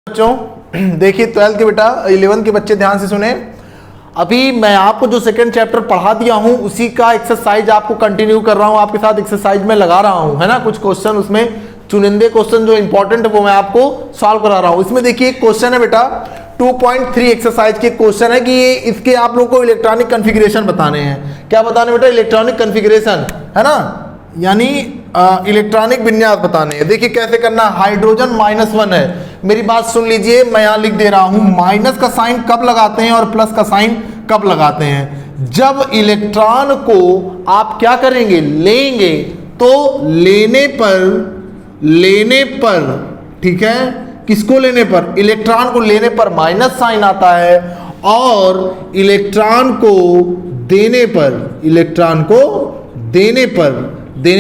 बच्चों देखिए 12th के बेटा 11th के बच्चे ध्यान से सुने। अभी मैं आपको जो सेकंड चैप्टर पढ़ा दिया हूं उसी का एक्सरसाइज आपको कंटिन्यू कर रहा हूं, आपके साथ एक्सरसाइज में लगा रहा हूं, है ना। कुछ क्वेश्चन उसमें चुनिंदे क्वेश्चन जो इंपॉर्टेंट है वो मैं आपको सॉल्व करा रहा हूं। इसमें देखिए एक क्वेश्चन है बेटा 2.3 एक्सरसाइज के क्वेश्चन है कि ये इसके आप लोगों को इलेक्ट्रॉनिक कन्फिग्रेशन बताने हैं। क्या बताने बेटा? इलेक्ट्रॉनिक कन्फिग्रेशन, है ना, यानी इलेक्ट्रॉनिक विन्यास बताने हैं। देखिए कैसे करना। हाइड्रोजन -1 है। मेरी बात सुन लीजिए, मैं यहां लिख दे रहा हूं माइनस का साइन कब लगाते हैं और प्लस का साइन कब लगाते हैं। जब इलेक्ट्रॉन को आप क्या करेंगे, लेंगे, तो लेने पर ठीक है, किसको लेने पर? इलेक्ट्रॉन को लेने पर माइनस साइन आता है और इलेक्ट्रॉन को देने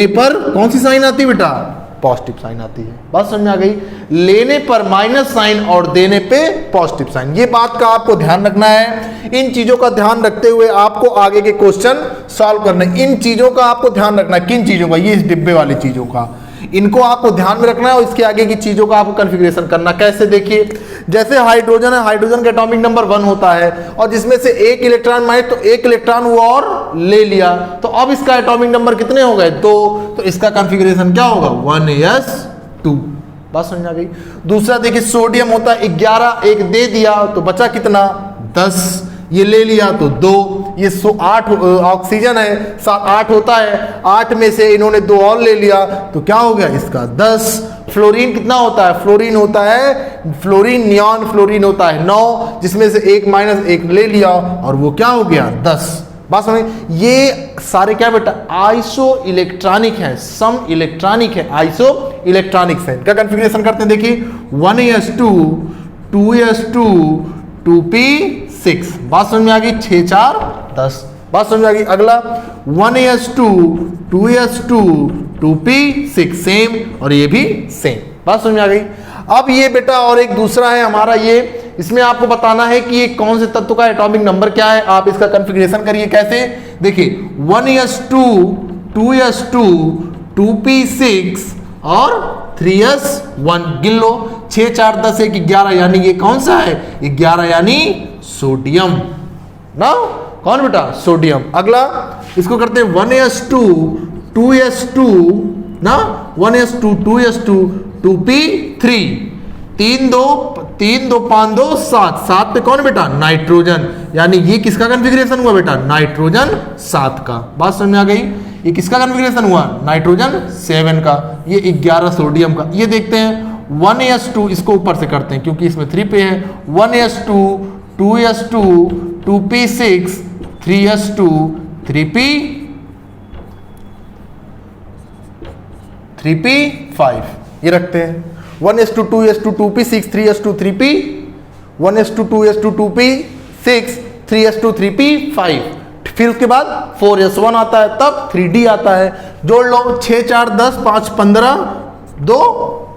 पर कौन सी साइन आती है बेटा? पॉजिटिव साइन आती है। बात समझ में आ गई? लेने पर माइनस साइन और देने पे पॉजिटिव साइन। ये बात का आपको ध्यान रखना है। इन चीजों का ध्यान रखते हुए आपको आगे के क्वेश्चन सॉल्व करने। इन चीजों का आपको ध्यान रखना है। किन चीजों का? ये इस डिब्बे वाली चीजों का, इनको आपको ध्यान में रखना है और इसके आगे की चीजों का आपको कॉन्फ़िगरेशन करना। कैसे? देखिए जैसे हाइड्रोजन है, हाइड्रोजन का एटॉमिक नंबर 1 होता है और जिसमें से एक इलेक्ट्रॉन माइनस, तो एक इलेक्ट्रॉन वो और ले लिया, तो अब इसका एटॉमिक नंबर कितने हो गए? 2। तो इसका कॉन्फ़िगरेशन क्या होगा? 1s2। बात समझ आ गई? दूसरा देखिए सोडियम होता है 11, एक दे दिया तो बचा कितना? 10, ये ले लिया तो 2, ये 8 ऑक्सीजन है, 8 होता है, 8 में से इन्होंने 2 और ले लिया तो क्या हो गया इसका? 10। फ्लोरीन कितना होता है? फ्लोरीन होता है, फ्लोरीन नियॉन फ्लोरीन होता है 9, जिसमें से एक माइनस एक ले लिया और वो क्या हो गया? 10। बात समझ? ये सारे क्या बेटा? आइसो इलेक्ट्रॉनिक है, सम इलेक्ट्रॉनिक है, आइसो इलेक्ट्रॉनिक है। इनका कॉन्फ़िगरेशन करते हैं। देखिए 1s2 2s2 2p6। बात समझ में आ गई? 6 4 10। बात समझ में आ गई? अगला 1s2 2s2 2p6 सेम, और ये भी सेम। बात समझ में आ गई? अब ये बेटा और एक दूसरा है हमारा, ये इसमें आपको बताना है कि ये कौन से तत्व का एटॉमिक नंबर क्या है। आप इसका कॉन्फ़िगरेशन करिए। कैसे? देखिए 1s2 2s2 2p6 और 3s1 गिन लो। 6 4 10 1 11, यानी ये कौन सा है? 11 यानी सोडियम ना। कौन बेटा? सोडियम। अगला इसको करते हैं 1s2 2s2 ना, 1s2 2s2 2p3 3 2 5 2 7 7 पे कौन बेटा? नाइट्रोजन। यानी ये किसका कॉन्फ़िगरेशन हुआ बेटा? नाइट्रोजन 7 का। बात समझ में आ गई? ये किसका कॉन्फ़िगरेशन हुआ? नाइट्रोजन 7 का। ये 11 सोडियम का। ये देखते हैं 1s2, इसको ऊपर से करते हैं क्योंकि इसमें 3 पे है। 1s2 2s2 2p6 3s2 3p5 ये रखते हैं। 1s2 2s2 2p6 3s2 3p 1s2 2s2 2p6 3s2 3p5। फिर उसके बाद 4s1 आता है, तब 3d आता है। जोड़ लो 6 4 10 5 15 2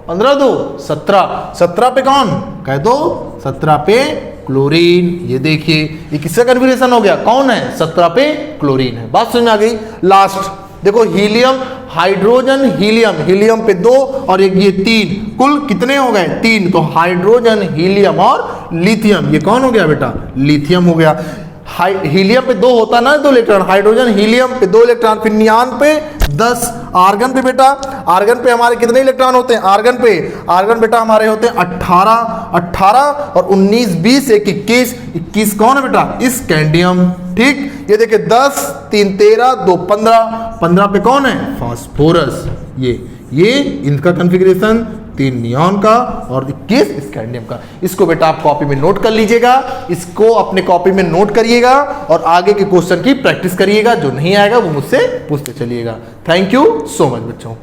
15 2 17 17 पे कौन? कह दो 17 पे क्लोरीन। ये देखिए ये किसका कॉन्फ़िगरेशन हो गया? कौन है? 17 पे क्लोरीन है। बात समझ में आ गई? लास्ट देखो हीलियम, हाइड्रोजन हीलियम, हीलियम पे 2 और एक ये 3, कुल कितने हो गए? 3। तो हाइड्रोजन हीलियम और लिथियम, ये कौन हो गया बेटा? लिथियम हो गया। हीलियम पे 2 होता ना 2 इलेक्ट्रॉन, हाइड्रोजन हीलियम पे 2 इलेक्ट्रॉन, फिर नियॉन पे 10, आर्गन पे बेटा, आर्गन पे हमारे कितने इलेक्ट्रॉन होते हैं? आर्गन बेटा हमारे होते हैं 18 और 19 20 1 21 कौन है बेटा? स्कैंडियम। ठीक, ये देखिए 10 3 13 2 15 पे कौन है? फास्फोरस। ये इनका कॉन्फ़िगरेशन 3 नियॉन का और 21 स्कैंडियम का। इसको बेटा आप कॉपी में नोट कर लीजिएगा, इसको अपने कॉपी में नोट करिएगा और आगे के क्वेश्चन की प्रैक्टिस करिएगा। जो नहीं आएगा वो मुझसे पूछते चलिएगा। थैंक यू सो मच बच्चों।